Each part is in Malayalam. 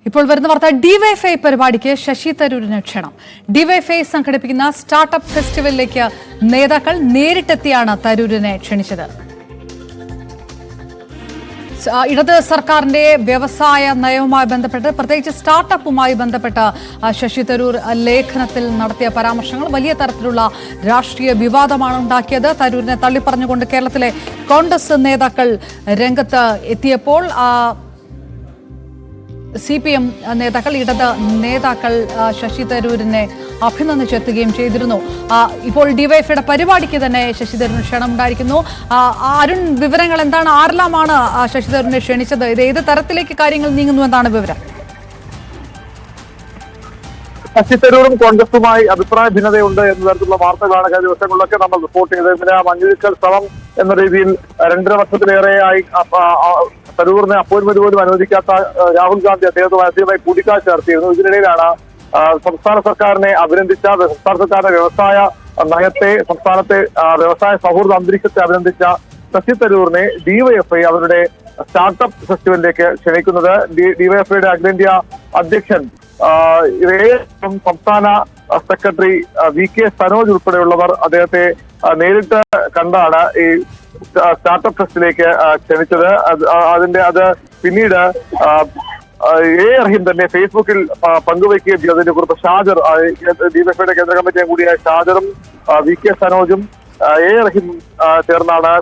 ഇപ്പോൾ വരുന്ന വാർത്ത ഡിവൈഎഫ്ഐ പരിപാടിക്ക് ശശി തരൂരിന് ക്ഷണം. ഡിവൈഎഫ്ഐ സംഘടിപ്പിക്കുന്ന സ്റ്റാർട്ടപ്പ് ഫെസ്റ്റിവലിലേക്ക് നേതാക്കൾ നേരിട്ടെത്തിയാണ് തരൂരിനെ ക്ഷണിച്ചത്. ഇടത് സർക്കാരിന്റെ വ്യവസായ നയവുമായി ബന്ധപ്പെട്ട് പ്രത്യേകിച്ച് സ്റ്റാർട്ടപ്പുമായി ബന്ധപ്പെട്ട് ശശി തരൂർ ലേഖനത്തിൽ നടത്തിയ പരാമർശങ്ങൾ വലിയ തരത്തിലുള്ള രാഷ്ട്രീയ വിവാദമാണ് ഉണ്ടാക്കിയത്. തരൂരിനെ തള്ളിപ്പറഞ്ഞുകൊണ്ട് കേരളത്തിലെ കോൺഗ്രസ് നേതാക്കൾ രംഗത്ത് എത്തിയപ്പോൾ CPM നേതാക്കൾ, ഇടത് നേതാക്കൾ ശശി തരൂരിനെ അഭിനന്ദിച്ചെത്തുകയും ചെയ്തിരുന്നു. ഇപ്പോൾ ഡിവൈഎഫ്ഐയുടെ പരിപാടിക്ക് തന്നെ ശശി തരൂരിന് ക്ഷണമുണ്ടായിരിക്കുന്നു. അരുൺ, വിവരങ്ങൾ എന്താണ്? ആരെല്ലാമാണ് ശശി തരൂരിനെ ക്ഷണിച്ചത്? ഇത് ഏത് തരത്തിലേക്ക് കാര്യങ്ങൾ നീങ്ങുന്നു എന്നാണ് വിവരം? ശശി തരൂരും കോൺഗ്രസുമായി അഭിപ്രായ ഭിന്നതയുണ്ട് എന്ന തരത്തിലുള്ള വാർത്തകളാണ് കഴിഞ്ഞ ദിവസങ്ങളിലൊക്കെ നമ്മൾ റിപ്പോർട്ട് ചെയ്തത്. പിന്നെ മഞ്ഞുരുക്കൽ ശ്രമം എന്ന രീതിയിൽ 2.5 വർഷത്തിലേറെയായി തരൂറിനെ അപ്പോയിന്റ്മെന്റ് പോലും അനുവദിക്കാത്ത രാഹുൽ ഗാന്ധി അദ്ദേഹവുമായി കൂടിക്കാഴ്ച നടത്തിയിരുന്നു. ഇതിനിടയിലാണ് സംസ്ഥാന സർക്കാരിനെ അഭിനന്ദിച്ച, സംസ്ഥാന സർക്കാരിന്റെ വ്യവസായ നയത്തെ, സംസ്ഥാനത്തെ വ്യവസായ സൗഹൃദ അന്തരീക്ഷത്തെ അഭിനന്ദിച്ച ശശി തരൂറിനെ ഡിവൈഎഫ്ഐ അവരുടെ സ്റ്റാർട്ടപ്പ് ഫെസ്റ്റിവലിലേക്ക് ക്ഷണിക്കുന്നത്. ഡിവൈഎഫ്ഐയുടെ അഖിലേന്ത്യാ അധ്യക്ഷൻ സംസ്ഥാന സെക്രട്ടറി VK സനോജ് ഉൾപ്പെടെയുള്ളവർ അദ്ദേഹത്തെ നേരിട്ട് കണ്ടാണ് ഈ സ്റ്റാർട്ടപ്പ് ഫെസ്റ്റിലേക്ക് ക്ഷണിച്ചത്. അത് പിന്നീട് റഹീം തന്നെ ഫേസ്ബുക്കിൽ പങ്കുവയ്ക്കുകയും ചെയ്തു. അതിന്റെ കുറിപ്പ് ഷാജർ, ഡിവൈഎഫ്ഐയുടെ കേന്ദ്ര കമ്മിറ്റി കൂടിയായ ഷാജറും VK സനോജും റഹീം ചേർന്നാണ്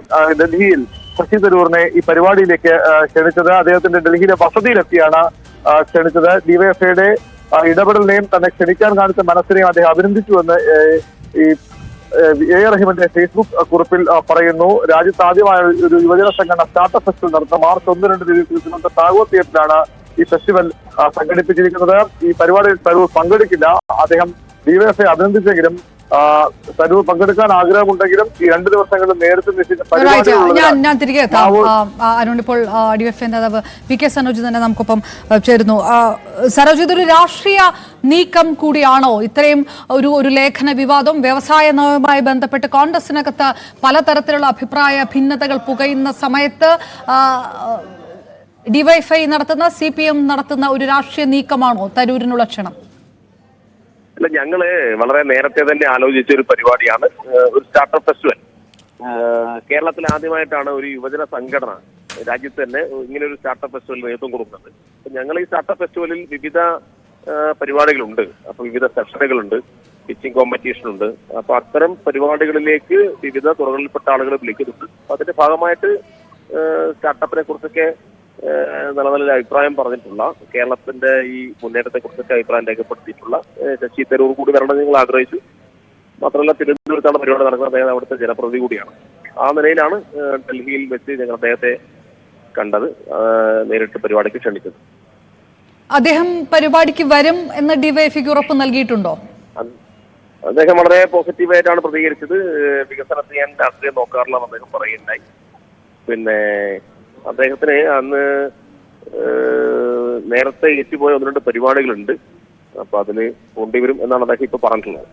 ഡൽഹിയിൽ ശശി തരൂറിനെ ഈ പരിപാടിയിലേക്ക് ക്ഷണിച്ചത്. അദ്ദേഹത്തിന്റെ ഡൽഹിയിലെ വസതിയിലെത്തിയാണ് ക്ഷണിച്ചത്. ഡിവൈഎഫ്ഐയുടെ ഇടപെടലിനെയും തന്നെ ക്ഷണിക്കാൻ കാണിച്ച മനസ്സിനെയും അദ്ദേഹം അഭിനന്ദിച്ചുവെന്ന് ഈ റഹീമിന്റെ ഫേസ്ബുക്ക് കുറിപ്പിൽ പറയുന്നു. രാജ്യത്ത് ആദ്യമായ ഒരു യുവജന സംഘടന സ്റ്റാർട്ടപ്പ് ഫെസ്റ്റിവൽ നടത്തുന്ന മാർച്ച് 1-2 തീയതി ടാഗോർ തിയേറ്ററിലാണ് ഈ ഫെസ്റ്റിവൽ സംഘടിപ്പിച്ചിരിക്കുന്നത്. ഈ പരിപാടിയിൽ തരൂർ പങ്കെടുക്കില്ല. അദ്ദേഹം ഡിവൈഎഫ്ഐ അഭിനന്ദിച്ചെങ്കിലും തരൂർ പങ്കെടുക്കാൻ ആഗ്രഹമുണ്ടെങ്കിലും ഈ 2 ദിവസങ്ങളിൽ നേരത്തെ ഞാൻ തിരികെ എത്താം. അരുൺ, ഇപ്പോൾ ഡിവൈഎഫ്ഐ നേതാവ് VK സനോജ് തന്നെ നമുക്കൊപ്പം ചേരുന്നു. സനോജ്, ഇതൊരു രാഷ്ട്രീയ നീക്കം കൂടിയാണോ? ഇത്രയും ഒരു ലേഖന വിവാദം, വ്യവസായ നയവുമായി ബന്ധപ്പെട്ട് കോൺഗ്രസിനകത്ത് പലതരത്തിലുള്ള അഭിപ്രായ ഭിന്നതകൾ പുകയുന്ന സമയത്ത് ഡിവൈഎഫ്ഐ നടത്തുന്ന, CPM നടത്തുന്ന ഒരു രാഷ്ട്രീയ നീക്കമാണോ തരൂരിനുള്ള ക്ഷണം? അല്ല, ഞങ്ങള് വളരെ നേരത്തെ തന്നെ ആലോചിച്ച ഒരു പരിപാടിയാണ് ഒരു സ്റ്റാർട്ടപ്പ് ഫെസ്റ്റിവൽ. കേരളത്തിൽ ആദ്യമായിട്ടാണ് ഒരു യുവജന സംഘടന രാജ്യത്ത് തന്നെ ഇങ്ങനെ ഒരു സ്റ്റാർട്ടപ്പ് ഫെസ്റ്റിവൽ നേതൃത്വം കൊടുക്കുന്നത്. അപ്പൊ ഞങ്ങൾ ഈ സ്റ്റാർട്ടപ്പ് ഫെസ്റ്റിവലിൽ വിവിധ പരിപാടികളുണ്ട്. അപ്പൊ വിവിധ സെഷനുകളുണ്ട്, പിച്ചിങ് കോമ്പറ്റീഷൻ ഉണ്ട്. അപ്പൊ അത്തരം പരിപാടികളിലേക്ക് വിവിധ തുറകളിൽപ്പെട്ട ആളുകൾ വിളിക്കുന്നുണ്ട്. അപ്പൊ അതിന്റെ ഭാഗമായിട്ട് സ്റ്റാർട്ടപ്പിനെ കുറിച്ചൊക്കെ നല്ല അഭിപ്രായം പറഞ്ഞിട്ടുള്ള, കേരളത്തിന്റെ ഈ മുന്നേറ്റത്തെ കുറിച്ചൊക്കെ അഭിപ്രായം രേഖപ്പെടുത്തിയിട്ടുള്ള ശശി തരൂർ കൂടി വരണമെന്ന് ഞങ്ങൾ ആഗ്രഹിച്ചു. മാത്രമല്ല, തിരുവനന്തപുരത്താണ് പരിപാടി നടക്കുന്നത്. അദ്ദേഹം അവിടുത്തെ ജനപ്രതിനിധി കൂടിയാണ്. ആ നിലയിലാണ് ഡൽഹിയിൽ വെച്ച് ഞങ്ങൾ അദ്ദേഹത്തെ കണ്ടത്, നേരിട്ട് പരിപാടിക്ക് ക്ഷണിച്ചത്. അദ്ദേഹം പരിപാടിക്ക് വരും എന്ന് ഡിവൈഎഫ്ഐക്ക് ഉറപ്പ് നൽകിയിട്ടുണ്ടോ? അദ്ദേഹം വളരെ പോസിറ്റീവായിട്ടാണ് പ്രതികരിച്ചത്. വികസനത്തെ ഞാൻ രാഷ്ട്രീയം നോക്കാറില്ലെന്ന് അദ്ദേഹം പറയുന്നുണ്ടായി. പിന്നെ അദ്ദേഹത്തിന് അന്ന് നേരത്തെ എത്തിപ്പോയ 1-2 പരിപാടികളുണ്ട്. അപ്പൊ അതിന് കൊണ്ടുവരും എന്നാണ് അദ്ദേഹം ഇപ്പൊ പറഞ്ഞിട്ടുള്ളത്.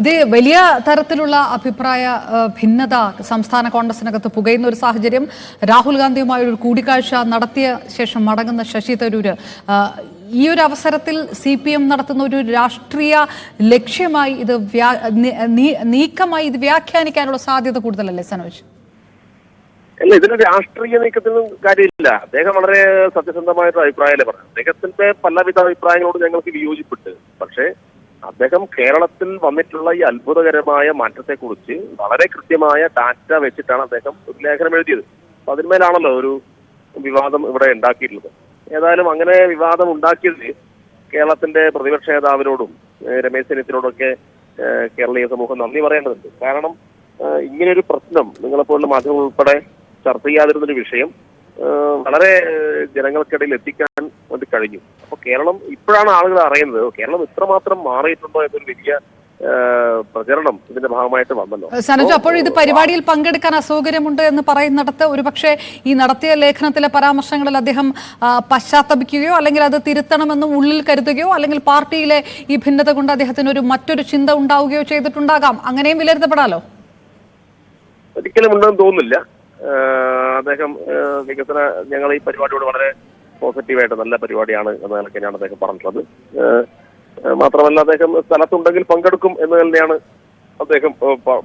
ഇത് വലിയ തരത്തിലുള്ള അഭിപ്രായ ഭിന്നത സംസ്ഥാന കോൺഗ്രസിനകത്ത് പുകയുന്ന ഒരു സാഹചര്യം. രാഹുൽ ഗാന്ധിയുമായി ഒരു കൂടിക്കാഴ്ച നടത്തിയ ശേഷം മടങ്ങുന്ന ശശി തരൂര് ഈ ഒരു അവസരത്തിൽ CPM നടത്തുന്ന ഒരു രാഷ്ട്രീയ ലക്ഷ്യമായി ഇത് നീക്കമായി ഇത് വ്യാഖ്യാനിക്കാനുള്ള സാധ്യത കൂടുതലല്ലേ സനോജ്? അല്ല, ഇതിന് രാഷ്ട്രീയ നീക്കത്തിനും കാര്യമില്ല. അദ്ദേഹം വളരെ സത്യസന്ധമായിട്ട് അഭിപ്രായമല്ലേ പറഞ്ഞു. അദ്ദേഹത്തിന്റെ പലവിധ അഭിപ്രായങ്ങളോട് ഞങ്ങൾക്ക് വിയോജിപ്പെട്ട്, പക്ഷേ അദ്ദേഹം കേരളത്തിൽ വന്നിട്ടുള്ള ഈ അത്ഭുതകരമായ മാറ്റത്തെക്കുറിച്ച് വളരെ കൃത്യമായ ഡാറ്റ വെച്ചിട്ടാണ് അദ്ദേഹം ഒരു ലേഖനം എഴുതിയത്. അപ്പൊ അതിന്മേലാണല്ലോ ഒരു വിവാദം ഇവിടെ ഉണ്ടാക്കിയിട്ടുള്ളത്. ഏതായാലും അങ്ങനെ വിവാദം ഉണ്ടാക്കിയത് കേരളത്തിന്റെ പ്രതിപക്ഷ നേതാവിനോടും രമേശ് ചെന്നിത്തലയോടൊക്കെ കേരളീയ സമൂഹം നന്ദി പറയേണ്ടതുണ്ട്. കാരണം ഇങ്ങനെയൊരു പ്രശ്നം നിങ്ങളെപ്പോലുള്ള മാധ്യമങ്ങൾ ഉൾപ്പെടെ ചർച്ച ചെയ്യാതിരുന്നൊരു വിഷയം വളരെ ജനങ്ങൾക്കിടയിൽ എത്തിക്കാൻ വേണ്ടി കഴിഞ്ഞു. അപ്പൊ കേരളം ഇപ്പോഴാണ് ആളുകൾ അറിയുന്നത് കേരളം ഇത്രമാത്രം മാറിയിട്ടുണ്ടോ എന്നൊരു വലിയ പ്രചരണം ഇതിന്റെ ഭാഗമായിട്ട് വന്നല്ലോ. സനോജ്, അപ്പോൾ ഇത് പരിപാടിയിൽ പങ്കെടുക്കാൻ അസൗകര്യമുണ്ട് എന്ന് പറയുന്നിടത്ത് ഒരുപക്ഷെ ഈ നടത്തിയ ലേഖനത്തിലെ പരാമർശങ്ങളിൽ അദ്ദേഹം പശ്ചാത്തപിക്കുകയോ അല്ലെങ്കിൽ അത് തിരുത്തണമെന്നും ഉള്ളിൽ കരുതുകയോ അല്ലെങ്കിൽ പാർട്ടിയിലെ ഈ ഭിന്നത കൊണ്ട് അദ്ദേഹത്തിന് മറ്റൊരു ചിന്ത ഉണ്ടാവുകയോ ചെയ്തിട്ടുണ്ടാകാം. അങ്ങനെയും വിലയിരുത്തപ്പെടാലോ. ഒരിക്കലും ഉണ്ടെന്ന് തോന്നുന്നില്ല. അദ്ദേഹം വികസന ഞങ്ങൾ ഈ പരിപാടിയോട് വളരെ പോസിറ്റീവായിട്ട് നല്ല പരിപാടിയാണ് എന്ന നിലയ്ക്കാണ് അദ്ദേഹം പറഞ്ഞിട്ടുള്ളത്. മാത്രമല്ല അദ്ദേഹം സ്ഥലത്തുണ്ടെങ്കിൽ പങ്കെടുക്കും എന്ന് തന്നെയാണ് അദ്ദേഹം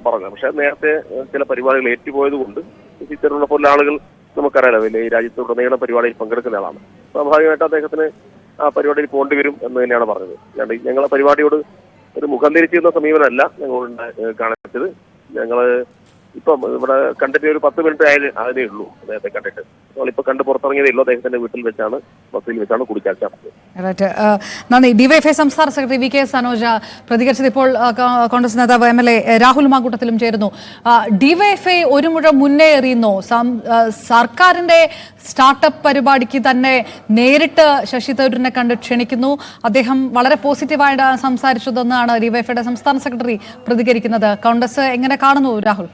പറഞ്ഞത്. പക്ഷെ നേരത്തെ ചില പരിപാടികൾ ഏറ്റുപോയത് കൊണ്ട് ശശി തരൂരിനെ പോലുള്ള ആളുകൾ നമുക്കറിയാലോ, വലിയ ഈ രാജ്യത്തുടനീളം പരിപാടിയിൽ പങ്കെടുക്കുന്ന ആളാണ്. സ്വാഭാവികമായിട്ട് അദ്ദേഹത്തിന് ആ പരിപാടിയിൽ പോകേണ്ടി വരും എന്ന് തന്നെയാണ് പറഞ്ഞത്. അല്ലാണ്ട് ഞങ്ങളെ പരിപാടിയോട് ഒരു മുഖം തിരിച്ചിരുന്ന സമീപനമല്ല ഞങ്ങളോട് കാണിച്ചത്. ഞങ്ങള് ഇപ്പം ഇവിടെ കണ്ടിട്ട് ഒരു 10 മിനിറ്റ് അതിനേ ഉള്ളൂ അദ്ദേഹത്തെ കണ്ടിട്ട്. നമ്മളിപ്പോ കണ്ട് പുറത്തിറങ്ങിയതേ ഉള്ളൂ. അദ്ദേഹത്തിന്റെ വീട്ടിൽ വെച്ചാണ്, ബസ്സിൽ വെച്ചാണ് കൂടിക്കാഴ്ച നടത്തിയത്. നന്ദി. ഡിവൈഎഫ്ഐ സംസ്ഥാന സെക്രട്ടറി വി കെ സനോജ പ്രതികരിച്ചത്. ഇപ്പോൾ കോൺഗ്രസ് നേതാവ് MLA രാഹുൽ മാങ്കൂട്ടത്തിലും ചേരുന്നു. ഡിവൈഎഫ്ഐ ഒരു മുഴ മുന്നേ എറിയുന്നു. സർക്കാരിന്റെ സ്റ്റാർട്ടപ്പ് പരിപാടിക്ക് തന്നെ നേരിട്ട് ശശി തരൂരിനെ കണ്ട് ക്ഷണിക്കുന്നു. അദ്ദേഹം വളരെ പോസിറ്റീവായിട്ടാണ് സംസാരിച്ചതെന്നാണ് ഡിവൈഎഫ്ഐയുടെ സംസ്ഥാന സെക്രട്ടറി പ്രതികരിക്കുന്നത്. കോൺഗ്രസ് എങ്ങനെ കാണുന്നു രാഹുൽ?